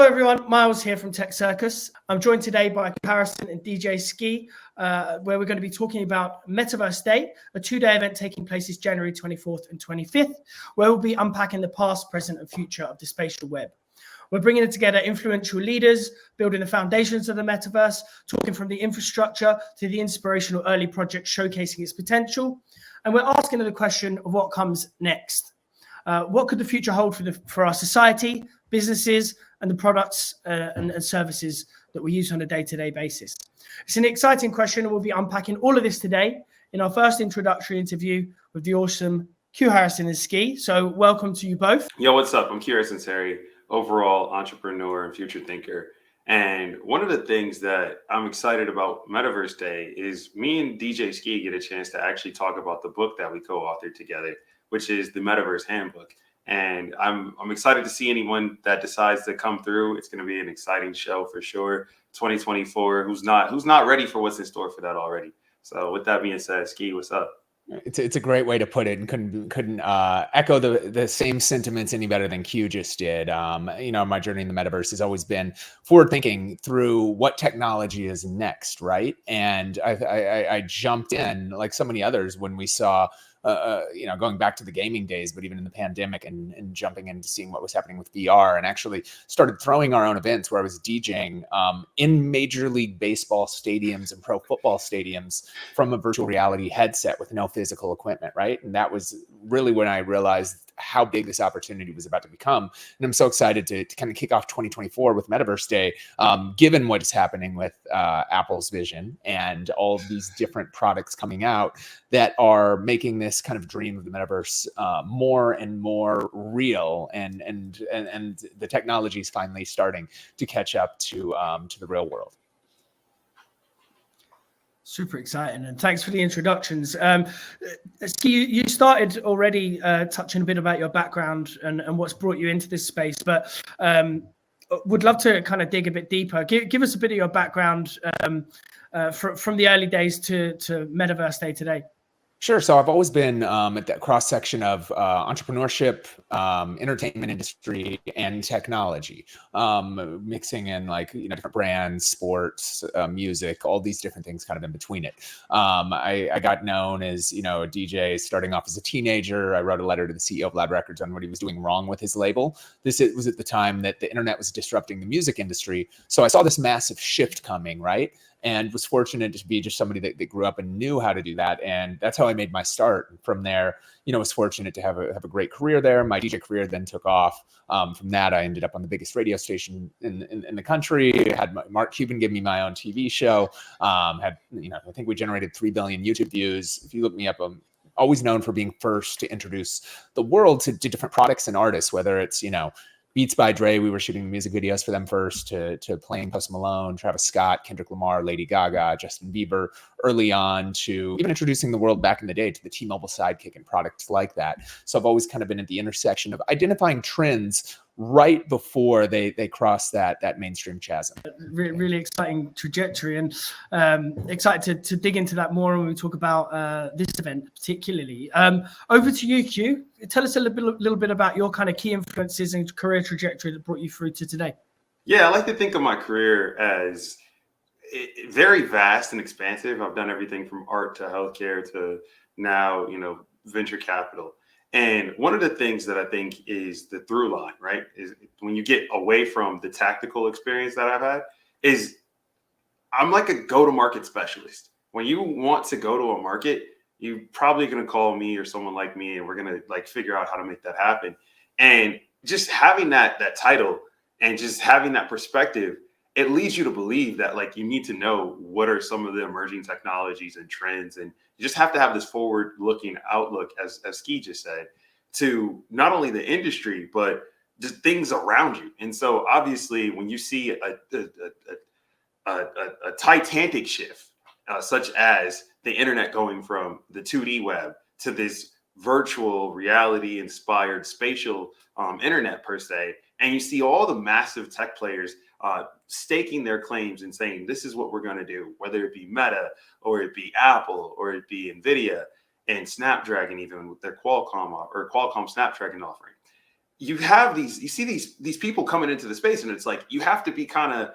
everyone, Miles here from Tech Circus. I'm joined today by Harrison and DJ Skee, where we're going to be talking about Metaverse Day, a two-day event taking place is January 24th and 25th, where we'll be unpacking the past, present, and future of the spatial web. We're bringing together influential leaders, building the foundations of the metaverse, talking from the infrastructure to the inspirational early projects showcasing its potential. And we're asking the question of what comes next. What could the future hold for our society, businesses, and the products and services that we use on a day-to-day basis? It's an exciting question, and we'll be unpacking all of this today in our first introductory interview with the awesome Q Harrison and Skee. So welcome to you both. Yo, what's up? I'm Q Harrison Terry, overall entrepreneur and future thinker. And one of the things that I'm excited about Metaverse Day is me and DJ Skee get a chance to actually talk about the book that we co-authored together, which is the Metaverse Handbook. And I'm excited to see anyone that decides to come through. It's going to be an exciting show for sure. 2024, who's not ready for what's in store for that already. So with that being said, Skee, what's up? It's a great way to put it, and couldn't echo the same sentiments any better than Q just did. My journey in the metaverse has always been forward thinking through what technology is next, right? And I jumped in like so many others when we saw. Going back to the gaming days, but even in the pandemic and jumping into seeing what was happening with VR, and actually started throwing our own events where I was DJing in Major League Baseball stadiums and pro football stadiums from a virtual reality headset with no physical equipment, right? And that was really when I realized how big this opportunity was about to become. And I'm so excited to kind of kick off 2024 with Metaverse Day, given what is happening with Apple's vision and all of these different products coming out that are making this kind of dream of the metaverse more and more real, and the technology is finally starting to catch up to the real world. Super exciting, and thanks for the introductions. Skee, you started already touching a bit about your background and what's brought you into this space, but would love to kind of dig a bit deeper. Give us a bit of your background from the early days to Metaverse Day today. Sure. So I've always been at that cross section of entrepreneurship, entertainment industry, and technology, mixing in different brands, sports, music, all these different things kind of in between it. I got known as, a DJ starting off as a teenager. I wrote a letter to the CEO of Loud Records on what he was doing wrong with his label. It was at the time that the internet was disrupting the music industry. So I saw this massive shift coming, right? And was fortunate to be just somebody that grew up and knew how to do that. And that's how I made my start. And from there, was fortunate to have a great career there. My DJ career then took off. From that, I ended up on the biggest radio station in the country. Had Mark Cuban give me my own TV show. I think we generated 3 billion YouTube views. If you look me up, I'm always known for being first to introduce the world to different products and artists, whether it's, Beats by Dre, we were shooting music videos for them first, to playing Post Malone, Travis Scott, Kendrick Lamar, Lady Gaga, Justin Bieber, early on, to even introducing the world back in the day to the T-Mobile Sidekick and products like that. So I've always kind of been at the intersection of identifying trends right before they cross that mainstream chasm. Really exciting trajectory, and excited to dig into that more when we talk about this event particularly. Over to you, Q. Tell us a little bit about your kind of key influences and career trajectory that brought you through to today. Yeah, I like to think of my career as very vast and expansive. I've done everything from art to healthcare to now, venture capital. And one of the things that I think is the through line, right, is when you get away from the tactical experience that I've had, is I'm like a go-to-market specialist. When you want to go to a market, you're probably going to call me or someone like me, and we're going to figure out how to make that happen. And just having that title and just having that perspective, it leads you to believe that you need to know what are some of the emerging technologies and trends. And you just have to have this forward looking outlook, as Skee just said, to not only the industry, but just things around you. And so obviously when you see a titanic shift, such as the internet going from the 2D web to this virtual reality inspired spatial internet per se, and you see all the massive tech players staking their claims and saying, this is what we're going to do, whether it be Meta or it be Apple or it be NVIDIA and Snapdragon, even with their Qualcomm Snapdragon offering. you have these, you see these people coming into the space, and it's like you have to be kind of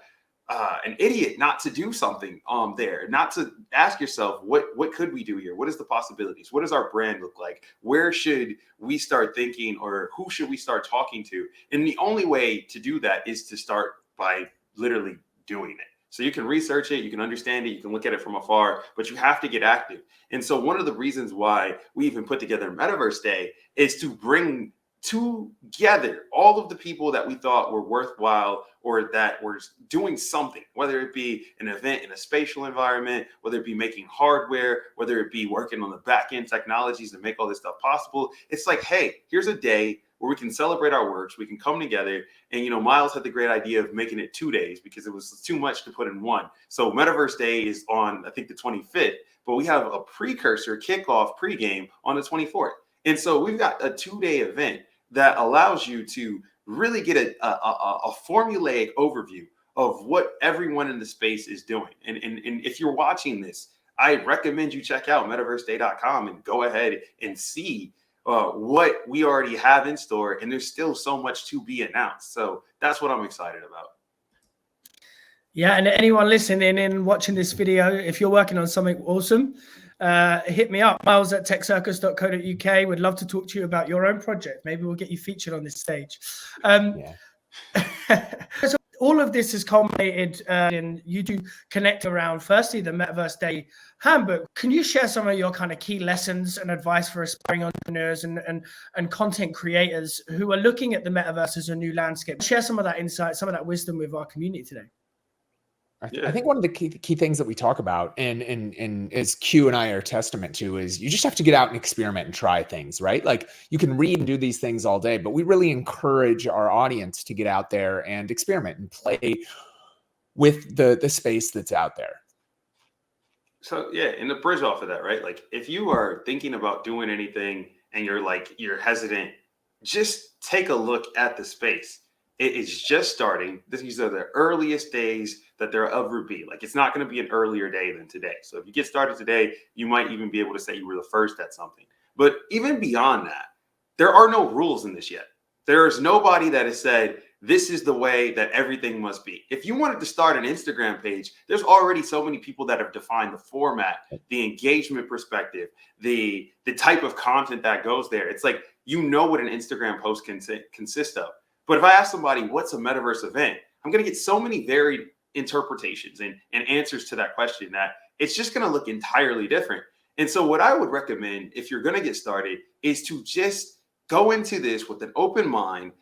an idiot not to do something there, not to ask yourself what could we do here, what is the possibilities, what does our brand look like, where should we start thinking, or who should we start talking to? And the only way to do that is to start by literally doing it. So you can research it, you can understand it, you can look at it from afar, but you have to get active. And so one of the reasons why we even put together Metaverse Day is to bring together all of the people that we thought were worthwhile or that were doing something, whether it be an event in a spatial environment, whether it be making hardware, whether it be working on the back end technologies to make all this stuff possible. It's like, hey, here's a day where we can celebrate our works, we can come together. And, you know, Miles had the great idea of making it 2 days because it was too much to put in one. So Metaverse Day is on, I think, the 25th, but we have a precursor kickoff pregame on the 24th. And so we've got a 2-day event that allows you to really get a formulaic overview of what everyone in the space is doing. And if you're watching this, I recommend you check out metaverseday.com and go ahead and see what we already have in store. And there's still so much to be announced. So that's what I'm excited about. Yeah, and anyone listening and watching this video, if you're working on something awesome, hit me up, miles at techcircus.co.uk. Would love to talk to you about your own project. Maybe we'll get you featured on this stage. So all of this has culminated in you two connect around, firstly, the Metaverse Day handbook. Can you share some of your kind of key lessons and advice for aspiring entrepreneurs and content creators who are looking at the Metaverse as a new landscape? Share some of that insight, some of that wisdom with our community today. I think one of the key things that we talk about, and as Q and I are testament to, is you just have to get out and experiment and try things, right? Like you can read and do these things all day, but we really encourage our audience to get out there and experiment and play with the space that's out there. So yeah, and the bridge off of that, right? Like if you are thinking about doing anything and you're hesitant, just take a look at the space. It is just starting. These are the earliest days that there'll ever be. Like it's not going to be an earlier day than today. So if you get started today, you might even be able to say you were the first at something. But even beyond that, there are no rules in this yet. There is nobody that has said, this is the way that everything must be. If you wanted to start an Instagram page, there's already so many people that have defined the format, the engagement perspective, the type of content that goes there. It's like, you know what an Instagram post can consist of. But if I ask somebody, what's a metaverse event? I'm going to get so many varied interpretations and answers to that question that it's just going to look entirely different. And so what I would recommend if you're going to get started is to just go into this with an open mind,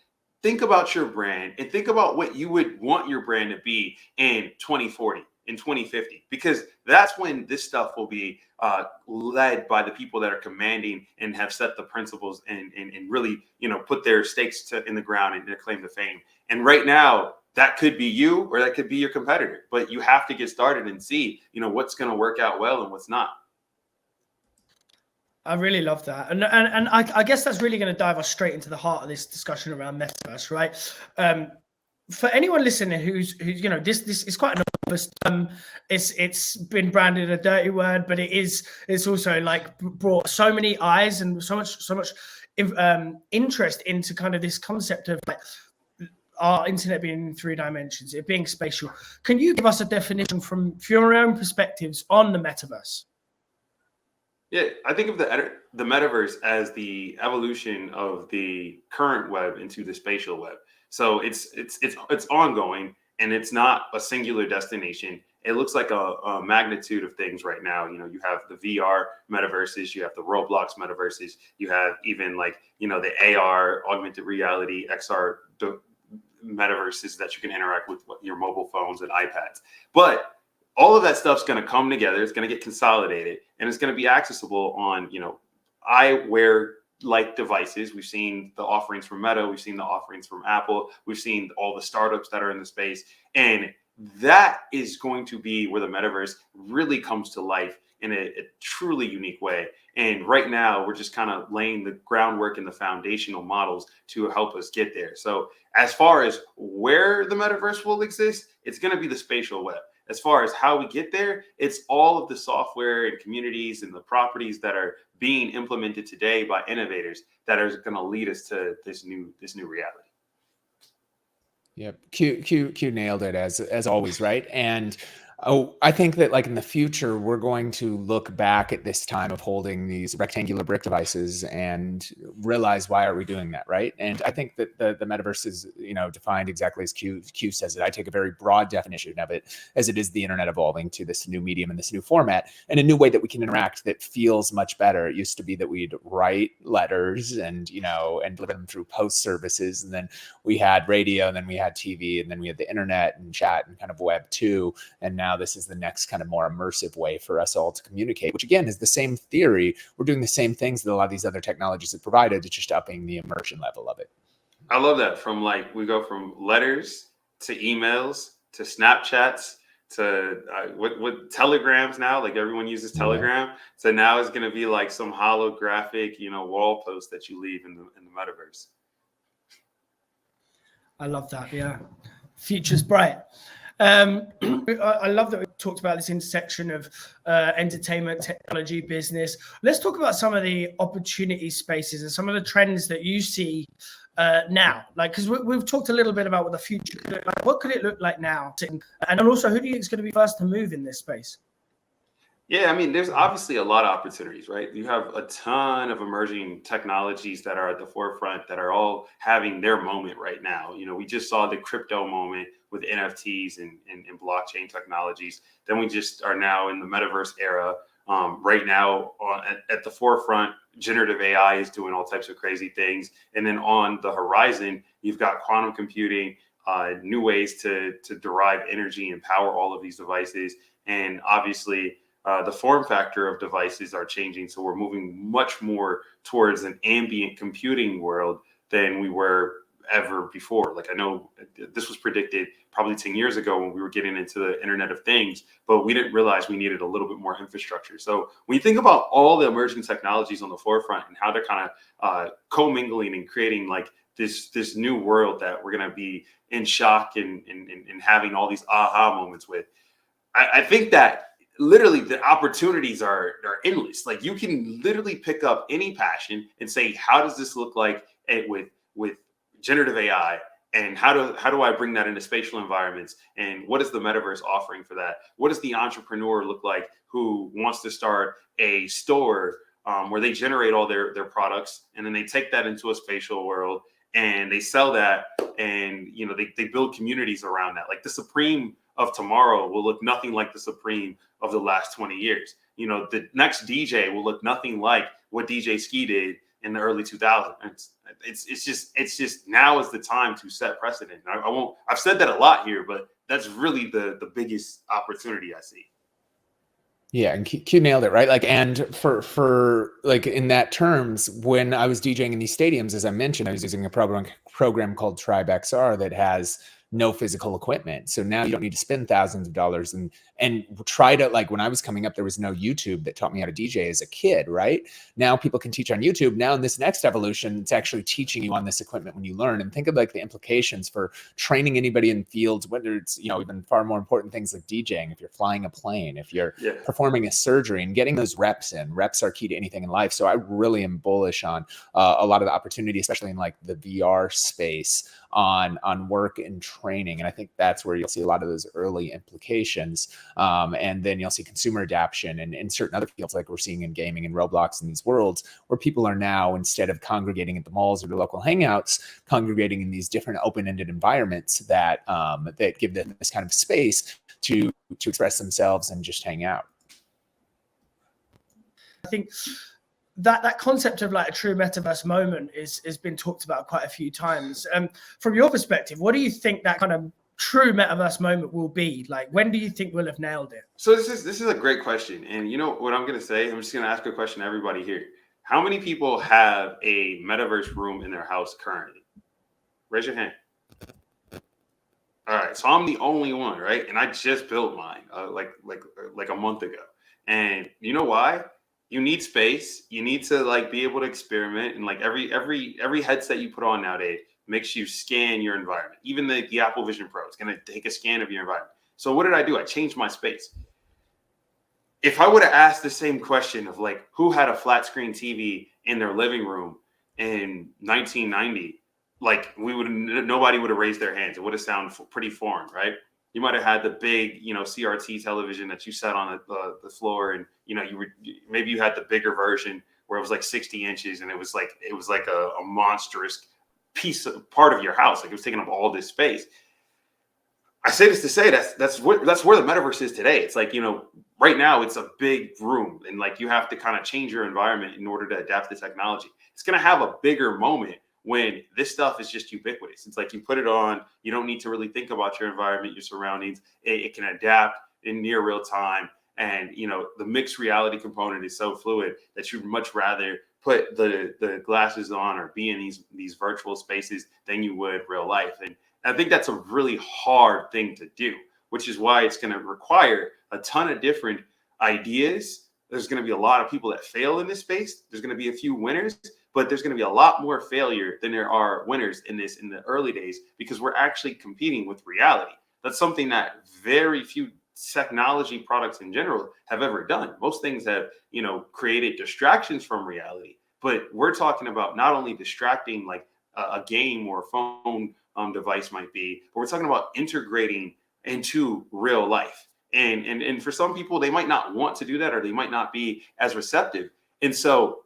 think about your brand and think about what you would want your brand to be in 2040, in 2050, because that's when this stuff will be led by the people that are commanding and have set the principles and really, you know, put their stakes in the ground and their claim to fame. And right now, that could be you or that could be your competitor, but you have to get started and see, you know, what's going to work out well and what's not. I really love that. And I guess that's really going to dive us straight into the heart of this discussion around Metaverse, right? For anyone listening who's you know, this is quite an obvious term. It's been branded a dirty word, but it's also like brought so many eyes and so much interest into kind of this concept of like our internet being in 3 dimensions, it being spatial. Can you give us a definition from your own perspectives on the Metaverse? Yeah, I think of the metaverse as the evolution of the current web into the spatial web. So it's ongoing, and it's not a singular destination. It looks like a magnitude of things right now. You know, you have the VR metaverses, you have the Roblox metaverses, you have even like, you know, the AR, augmented reality, XR metaverses that you can interact with your mobile phones and iPads. But all of that stuff's going to come together. It's going to get consolidated, and it's going to be accessible on, you know, eyewear like devices. We've seen the offerings from Meta. We've seen the offerings from Apple. We've seen all the startups that are in the space. And that is going to be where the metaverse really comes to life in a truly unique way. And right now, we're just kind of laying the groundwork and the foundational models to help us get there. So as far as where the metaverse will exist, it's going to be the spatial web. as far as how we get there, it's all of the software and communities and the properties that are being implemented today by innovators that are going to lead us to this new reality. Yep. Q nailed it as always, right? And I think that like in the future, we're going to look back at this time of holding these rectangular brick devices and realize, why are we doing that, right? And I think that the metaverse is, defined exactly as Q says it. I take a very broad definition of it as it is the internet evolving to this new medium and this new format and a new way that we can interact that feels much better. It used to be that we'd write letters and deliver them through post services, and then we had radio, and then we had TV, and then we had the internet and chat and kind of web 2. And now this is the next kind of more immersive way for us all to communicate, which again is the same theory. We're doing the same things that a lot of these other technologies have provided. It's just upping the immersion level of it. I love that. We go from letters to emails to Snapchats to what telegrams now, like everyone uses Telegram. So now it's going to be like some holographic, wall post that you leave in the metaverse. I love that. Yeah. Future's bright. I love that we talked about this intersection of entertainment, technology, business. Let's talk about some of the opportunity spaces and some of the trends that you see now. Like, because we've talked a little bit about what the future could look like. What could it look like now? And also, who do you think is going to be first to move in this space? Yeah, I mean, there's obviously a lot of opportunities, right? You have a ton of emerging technologies that are at the forefront that are all having their moment right now. We just saw the crypto moment with NFTs and blockchain technologies. Then we just are now in the metaverse era. Right now, at the forefront, generative AI is doing all types of crazy things. And then on the horizon, you've got quantum computing, new ways to derive energy and power all of these devices. And obviously, the form factor of devices are changing. So we're moving much more towards an ambient computing world than we were ever before. Like, I know this was predicted probably 10 years ago when we were getting into the Internet of Things, but we didn't realize we needed a little bit more infrastructure. So when you think about all the emerging technologies on the forefront and how they're kind of commingling and creating like this new world that we're going to be in shock and having all these aha moments with, I think that literally the opportunities are endless. Like, you can literally pick up any passion and say, how does this look like with generative AI? And how do I bring that into spatial environments? And what is the metaverse offering for that? What does the entrepreneur look like who wants to start a store where they generate all their products, and then they take that into a spatial world and they sell that, and they build communities around that. Like, the Supreme of tomorrow will look nothing like the Supreme of the last 20 years. The next DJ will look nothing like what DJ Skee did in the early 2000s. It's just now is the time to set precedent. I've said that a lot here, but that's really the biggest opportunity I see. Yeah, and Q nailed it, right? Like, and for like in that terms, when I was DJing in these stadiums, as I mentioned, I was using a program called Tribe XR that has no physical equipment. So now you don't need to spend thousands of dollars and try to, like, when I was coming up, there was no YouTube that taught me how to DJ as a kid, right? Now people can teach on YouTube. Now in this next evolution, it's actually teaching you on this equipment when you learn. And think of like the implications for training anybody in fields, whether it's, even far more important things like DJing, if you're flying a plane, if you're performing a surgery, and getting those reps in. Reps are key to anything in life. So I really am bullish on a lot of the opportunity, especially in like the VR space, on work and training. And I think that's where you'll see a lot of those early implications. And then you'll see consumer adaptation and in certain other fields, like we're seeing in gaming and Roblox, and these worlds where people are now, instead of congregating at the malls or the local hangouts, congregating in these different open-ended environments that give them this kind of space to express themselves and just hang out. I think that concept of like a true metaverse moment has been talked about quite a few times. From your perspective, what do you think that kind of true metaverse moment will be? Like, when do you think we'll have nailed it? So this is a great question. And you know what I'm going to say? I'm just going to ask a question to everybody here. How many people have a metaverse room in their house currently? Raise your hand. All right. So I'm the only one, right? And I just built mine like a month ago. And you know why? You need space. You need to like be able to experiment, and like every headset you put on nowadays makes you scan your environment. Even the Apple Vision Pro is going to take a scan of your environment. So what did I do? I changed my space. If I would have asked the same question of like, who had a flat screen TV in their living room in 1990, like nobody would have raised their hands. It would have sounded pretty foreign, right? You might have had the big, CRT television that you sat on the floor, and maybe you had the bigger version where it was like 60 inches, and it was like a monstrous part of your house. Like it was taking up all this space. I say this to say that's where the metaverse is today. It's like, right now it's a big room, and like you have to kind of change your environment in order to adapt to technology. It's going to have a bigger moment when this stuff is just ubiquitous. It's like you put it on, you don't need to really think about your environment, your surroundings. It can adapt in near real time. And, the mixed reality component is so fluid that you'd much rather put the glasses on or be in these virtual spaces than you would real life. And I think that's a really hard thing to do, which is why it's going to require a ton of different ideas. There's going to be a lot of people that fail in this space. There's going to be a few winners, but there's going to be a lot more failure than there are winners in the early days, because we're actually competing with reality. That's something that very few technology products in general have ever done. Most things have, created distractions from reality, but we're talking about not only distracting like a game or a phone device might be, but we're talking about integrating into real life. And for some people, they might not want to do that, or they might not be as receptive. And so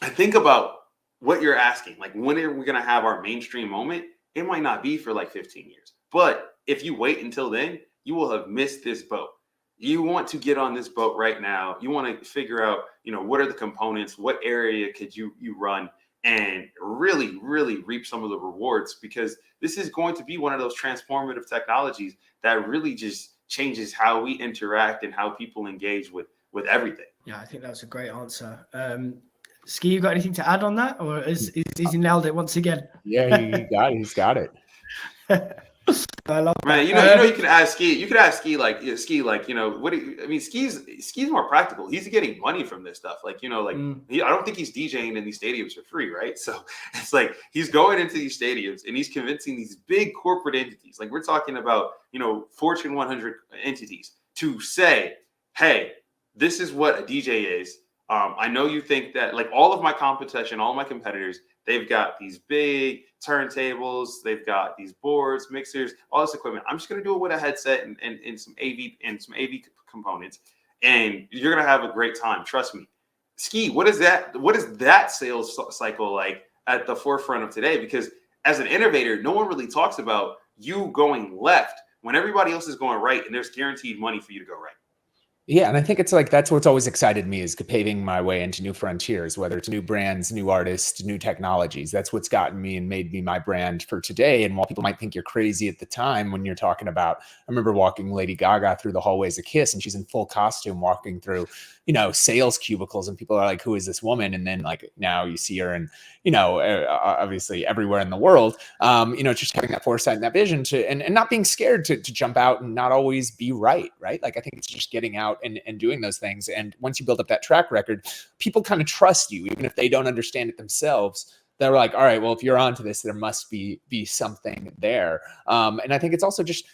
I think about what you're asking, like, when are we going to have our mainstream moment? It might not be for like 15 years, but if you wait until then, you will have missed this boat. You want to get on this boat right now. You want to figure out, what are the components? What area could you run and really, really reap some of the rewards? Because this is going to be one of those transformative technologies that really just changes how we interact and how people engage with everything. Yeah, I think that was a great answer. Skee, you got anything to add on that, or is he nailed it once again? Yeah, he's got it. I love Man, that. you could ask Skee. You could ask Skee, Skee, what do you? I mean, Skee's more practical. He's getting money from this stuff. I don't think he's DJing in these stadiums for free, right? So it's like he's going into these stadiums and he's convincing these big corporate entities, like we're talking about, Fortune 100 entities, to say, hey, this is what a DJ is. I know you think that, like, all of my competition, all of my competitors, they've got these big turntables, they've got these boards, mixers, all this equipment. I'm just going to do it with a headset and some AV components, and you're going to have a great time. Trust me. Skee, what is that sales cycle like at the forefront of today? Because as an innovator, no one really talks about you going left when everybody else is going right, and there's guaranteed money for you to go right. Yeah, and I think it's like that's what's always excited me, is paving my way into new frontiers, whether it's new brands, new artists, new technologies. That's what's gotten me and made me my brand for today. And while people might think you're crazy at the time when you're talking about, I remember walking Lady Gaga through the hallways of Kiss, and she's in full costume walking through, sales cubicles, and people are like, who is this woman? And then like now you see her in, obviously everywhere in the world, just having that foresight and that vision and not being scared to jump out and not always be right. Like, I think it's just getting out and doing those things. And once you build up that track record, people kind of trust you, even if they don't understand it themselves. They're like, all right, well, if you're onto this, there must be something there. And I think it's also just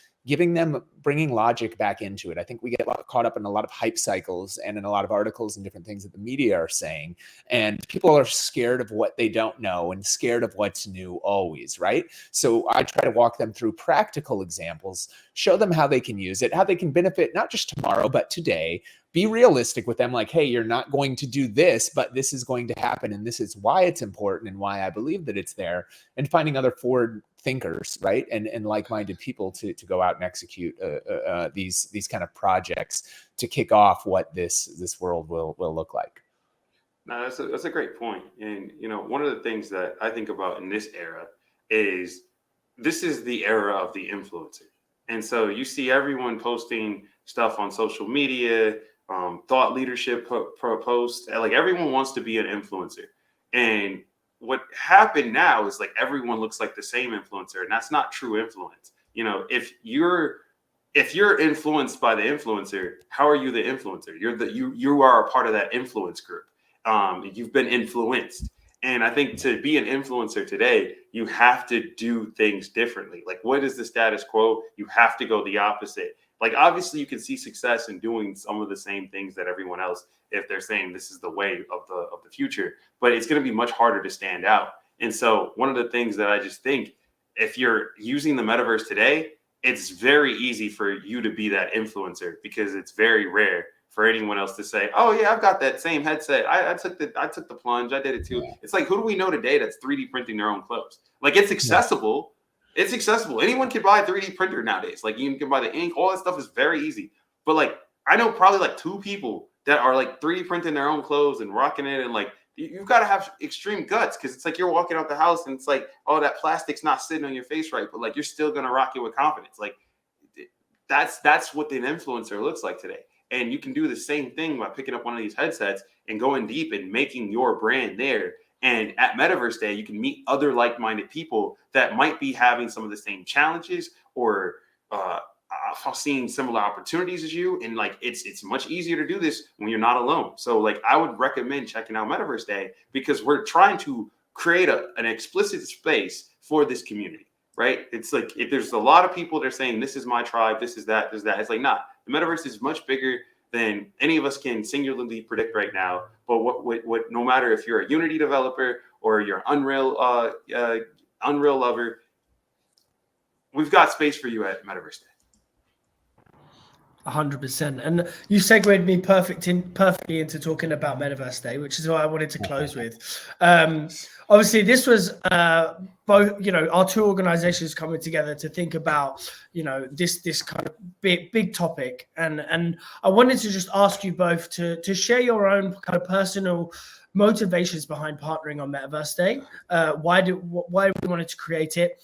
bringing logic back into it. I think we get caught up in a lot of hype cycles and in a lot of articles and different things that the media are saying. And people are scared of what they don't know and scared of what's new always, right? So I try to walk them through practical examples, show them how they can use it, how they can benefit, not just tomorrow, but today. Be realistic with them, like, hey, you're not going to do this, but this is going to happen, and this is why it's important and why I believe that it's there, and finding other forward thinkers, right, and like-minded people to go out and execute these kind of projects to kick off what this world will look like. No, that's a great point. And one of the things that I think about in this era is this is the era of the influencer, and so you see everyone posting stuff on social media. Thought leadership posts, like everyone wants to be an influencer. And what happened now is like everyone looks like the same influencer, and that's not true influence. If you're influenced by the influencer, how are you the influencer? You are a part of that influence group. You've been influenced. And I think to be an influencer today, you have to do things differently. Like, what is the status quo? You have to go the opposite. Like, obviously you can see success in doing some of the same things that everyone else, if they're saying this is the way of the future, but it's going to be much harder to stand out. And so one of the things that I just think, if you're using the metaverse today, it's very easy for you to be that influencer, because it's very rare for anyone else to say, "Oh yeah, I've got that same headset. I took the plunge. I did it too." It's like, who do we know today that's 3D printing their own clothes? Like, it's accessible. Yeah. It's accessible. Anyone can buy a 3D printer nowadays. Like, you can buy the ink. All that stuff is very easy. But like, I know probably like 2 people that are like 3D printing their own clothes and rocking it, and like, you've got to have extreme guts, because it's like you're walking out the house and it's like, oh, that plastic's not sitting on your face right, but like you're still gonna rock it with confidence. Like, that's what an influencer looks like today. And you can do the same thing by picking up one of these headsets and going deep and making your brand there. And at Metaverse Day, you can meet other like-minded people that might be having some of the same challenges, or seeing similar opportunities as you. And like, it's much easier to do this when you're not alone. So like, I would recommend checking out Metaverse Day, because we're trying to create an explicit space for this community, right? It's like, if there's a lot of people that are saying, this is my tribe, this is that, there's that. It's like, nah, the metaverse is much bigger than any of us can singularly predict right now. But what no matter if you're a Unity developer or you're Unreal lover, we've got space for you at Metaverse Day. 100%. And you segued me perfectly into talking about Metaverse Day, which is what I wanted to close with. Obviously, this was both, our 2 organizations coming together to think about, this kind of big topic. And I wanted to just ask you both to share your own kind of personal motivations behind partnering on Metaverse Day. Why we wanted to create it.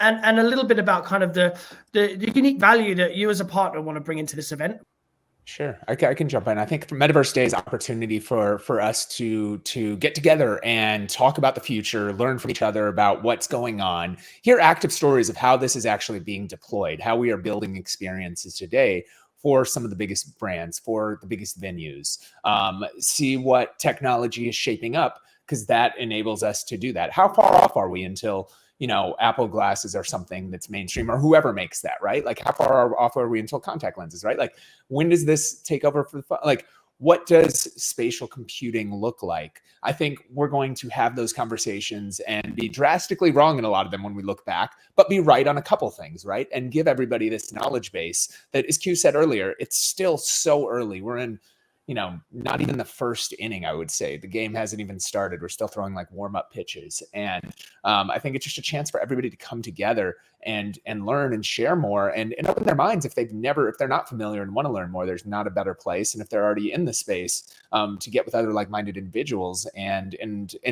And a little bit about kind of the unique value that you as a partner want to bring into this event. Sure, I can jump in. I think Metaverse Day is an opportunity for us to get together and talk about the future, learn from each other about what's going on, hear active stories of how this is actually being deployed, how we are building experiences today for some of the biggest brands, for the biggest venues, see what technology is shaping up, because that enables us to do that. How far off are we until Apple glasses are something that's mainstream, or whoever makes that, right? Like, how far off are we until contact lenses, right? Like, when does this take over for like, what does spatial computing look like? I think we're going to have those conversations and be drastically wrong in a lot of them when we look back, but be right on a couple things, right? And give everybody this knowledge base that, as Q said earlier, it's still so early. We're in, not even the first inning, I would say. The game hasn't even started. We're still throwing like warm-up pitches. And I think it's just a chance for everybody to come together and learn and share more and open their minds. If they're not familiar and want to learn more, there's not a better place. And if they're already in the space, to get with other like-minded individuals and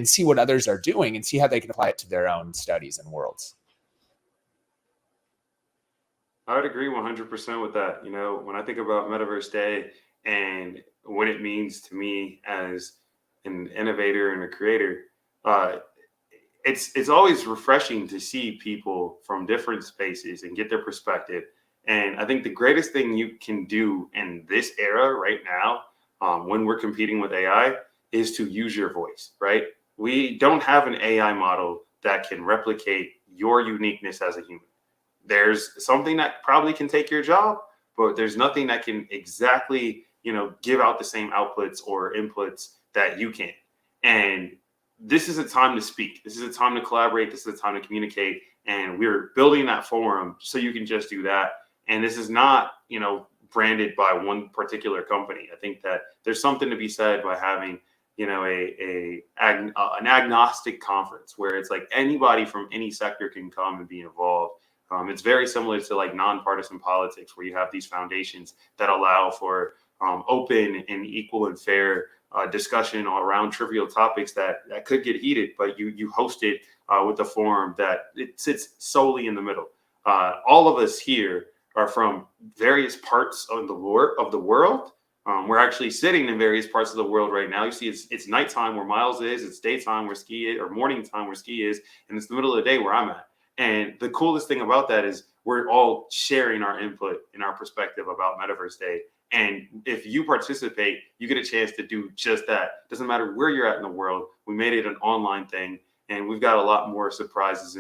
see what others are doing and see how they can apply it to their own studies and worlds. I would agree 100% with that. When I think about Metaverse Day and what it means to me as an innovator and a creator, it's always refreshing to see people from different spaces and get their perspective. And I think the greatest thing you can do in this era right now, when we're competing with AI, is to use your voice, right? We don't have an AI model that can replicate your uniqueness as a human. There's something that probably can take your job, but there's nothing that can exactly give out the same outputs or inputs that you can. And this is a time to speak. This is a time to collaborate. This is a time to communicate. And we're building that forum so you can just do that. And this is not, branded by one particular company. I think that there's something to be said by having, an agnostic conference where it's like anybody from any sector can come and be involved. It's very similar to like nonpartisan politics, where you have these foundations that allow for open and equal and fair discussion around trivial topics that could get heated, but you host it with a forum that it sits solely in the middle. All of us here are from various parts of the world. We're actually sitting in various parts of the world right now. You see, it's nighttime where Miles is, it's daytime where Skee is, or morning time where Skee is, and it's the middle of the day where I'm at. And the coolest thing about that is we're all sharing our input and our perspective about Metaverse Day. And if you participate, you get a chance to do just that. Doesn't matter where you're at in the world. We made it an online thing, and we've got a lot more surprises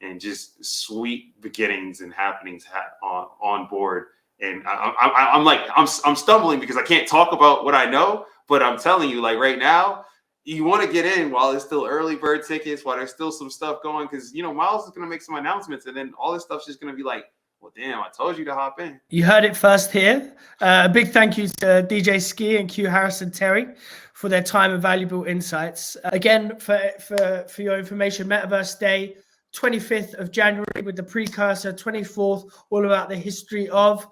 and just sweet beginnings and happenings on board. And I'm stumbling because I can't talk about what I know, but I'm telling you, like right now, you want to get in while it's still early bird tickets, while there's still some stuff going, because Miles is going to make some announcements, and then all this stuff's just going to be like, well, damn, I told you to hop in. You heard it first here. A big thank you to DJ Skee and Q Harrison Terry for their time and valuable insights. Again, for your information, Metaverse Day, 25th of January, with the precursor, 24th, all about the history of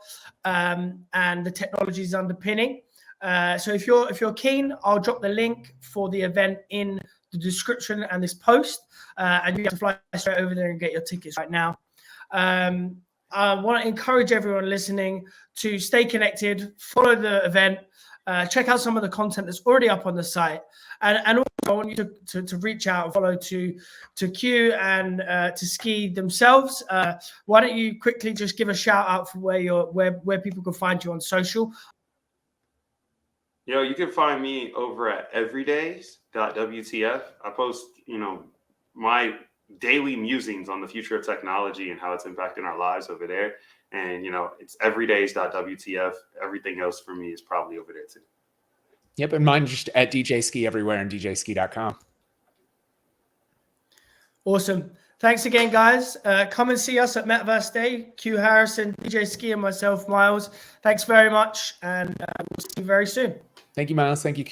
and the technologies underpinning. So if you're keen, I'll drop the link for the event in the description and this post, and you have to fly straight over there and get your tickets right now. I want to encourage everyone listening to stay connected, follow the event, check out some of the content that's already up on the site, and also I want you to reach out and follow to Q and to Skee themselves. Why don't you quickly just give a shout out for where people can find you on social? You can find me over at everydays.wtf. I post, my daily musings on the future of technology and how it's impacting our lives over there. And, it's everydays.wtf. Everything else for me is probably over there too. Yep. And mine just at DJ Skee everywhere and djskee.com. Awesome. Thanks again, guys. Come and see us at Metaverse Day. Q Harrison, DJ Skee, and myself, Miles. Thanks very much. And we'll see you very soon. Thank you, Miles. Thank you, Q.